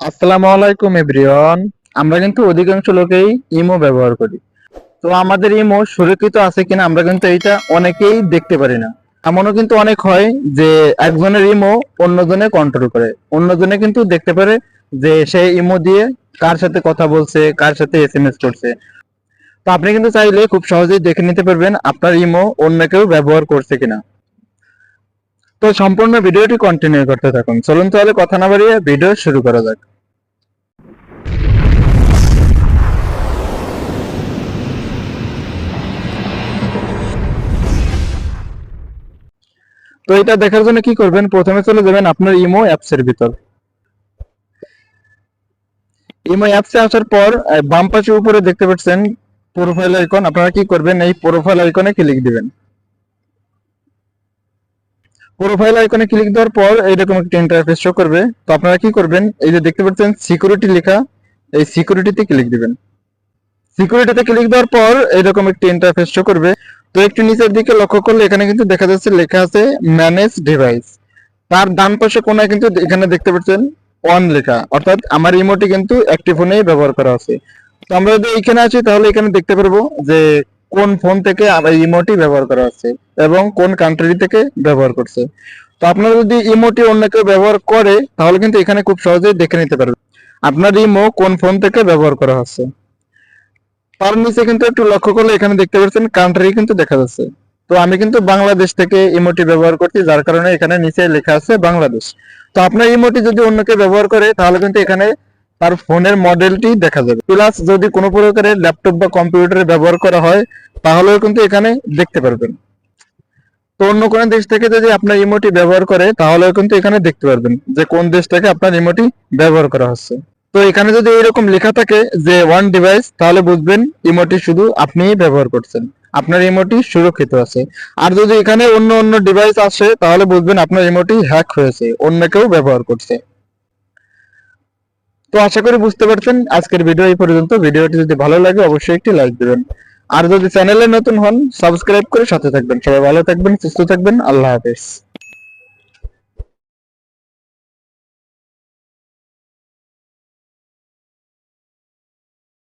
আসসালামু আলাইকুম এভরিওয়ান। আমরা কিন্তু অধিকাংশ লোকেই ইমো ব্যবহার করি। তো আমাদের ইমো সুরক্ষিত আছে কিনা আমরা কিন্তু এইটা অনেকেই দেখতে পারি না। এমনও কিন্তু অনেক হয় যে একজনের ইমো অন্যজনে কন্ট্রোল করে, অন্যজনে কিন্তু দেখতে পারে যে সে ইমো দিয়ে কার সাথে কথা বলছে, কার সাথে এসএমএস করছে। তো আপনি কিন্তু চাইলে খুব সহজেই দেখে নিতে পারবেন আপনার ইমো অন্য কেউ ব্যবহার করছে কিনা। তো সম্পূর্ণ ভিডিওটি কন্টিনিউ করতে থাকুন। চলুন তাহলে কথা না বাড়িয়ে ভিডিও শুরু করা যাক। তো এটা দেখার জন্য কি করবেন, প্রথমে চলে যাবেন আপনার ইমো অ্যাপস এর ভিতর। ইমো অ্যাপসে আসার পর বাম পাশে উপরে দেখতে পাচ্ছেন প্রোফাইল আইকন। আপনারা কি করবেন, এই প্রোফাইল আইকনে ক্লিক দিবেন। প্রোফাইল আইকনে ক্লিক দেওয়ার পর এইরকম একটা ইন্টারফেস শো করবে। তো আপনারা কি করবেন, এই যে দেখতে পাচ্ছেন সিকিউরিটি লেখা, এই সিকিউরিটিতে ক্লিক দিবেন। সিকিউরিটিতে ক্লিক দেওয়ার পর এইরকম একটা ইন্টারফেস শো করবে। তো একটু নিচের দিকে লক্ষ্য করলে এখানে কিন্তু দেখা যাচ্ছে লেখা আছে ম্যানেজ ডিভাইস। তার ডান পাশে কোনায় কিন্তু এখানে দেখতে পাচ্ছেন অন লেখা, অর্থাৎ আমার ইমোটি কিন্তু একটি ফোনেই ব্যবহার করা আছে। তো আমরা যদি এখানে আছি তাহলে এখানে দেখতে পারবো যে কোন ফোন থেকে আমার ইমোটি ব্যবহার করা হচ্ছে এবং কোন কান্ট্রি থেকে ব্যবহার করছে। তো আপনারা যদি ইমোটি অন্য কেউ ব্যবহার করে তাহলে কিন্তু এখানে খুব সহজেই দেখে নিতে পারবেন আপনার ইমো কোন ফোন থেকে ব্যবহার করা হচ্ছে। তার নিচে কিন্তু একটু লক্ষ্য করলে এখানে দেখতে পাচ্ছেন কান্ট্রি কিন্তু দেখা যাচ্ছে। তো আমি কিন্তু বাংলাদেশ থেকে ইমোটি ব্যবহার করছি, যার কারণে এখানে নিচে লেখা আছে বাংলাদেশ। তো আপনার ইমোটি যদি অন্য কেউ ব্যবহার করে তাহলে কিন্তু এখানে তার ফোনের মডেলটি দেখা যাবে, প্লাস যদি কোনো প্রকারের ল্যাপটপ বা কম্পিউটারে ব্যবহার করা হয় তাহলেও কিন্তু এখানে দেখতে পারবেন। তো অন্য কোনো দেশ থেকে যদি আপনার ইমোটি ব্যবহার করে তাহলেও কিন্তু এখানে দেখতে পারবেন যে কোন দেশ থেকে আপনার ইমোটি ব্যবহার করা হচ্ছে। তো এখানে যদি এরকম লেখা থাকে যে ওয়ান ডিভাইস, তাহলে বুঝবেন ইমোটি শুধু আপনিই ব্যবহার করছেন, আপনার ইমোটি সুরক্ষিত আছে। আর যদি এখানে অন্য অন্য ডিভাইস আসে তাহলে বুঝবেন আপনার ইমোটি হ্যাক হয়েছে, অন্য কেউ ব্যবহার করছে। তো আশা করি বুঝতে পারছেন। আজকের ভিডিও এই পর্যন্ত। ভিডিওটি যদি ভালো লাগে অবশ্যই একটি লাইক দিবেন, আর যদি চ্যানেলে নতুন হন সাবস্ক্রাইব করে সাথে থাকবেন। সবাই ভালো থাকবেন, সুস্থ থাকবেন। আল্লাহ হাফেজ।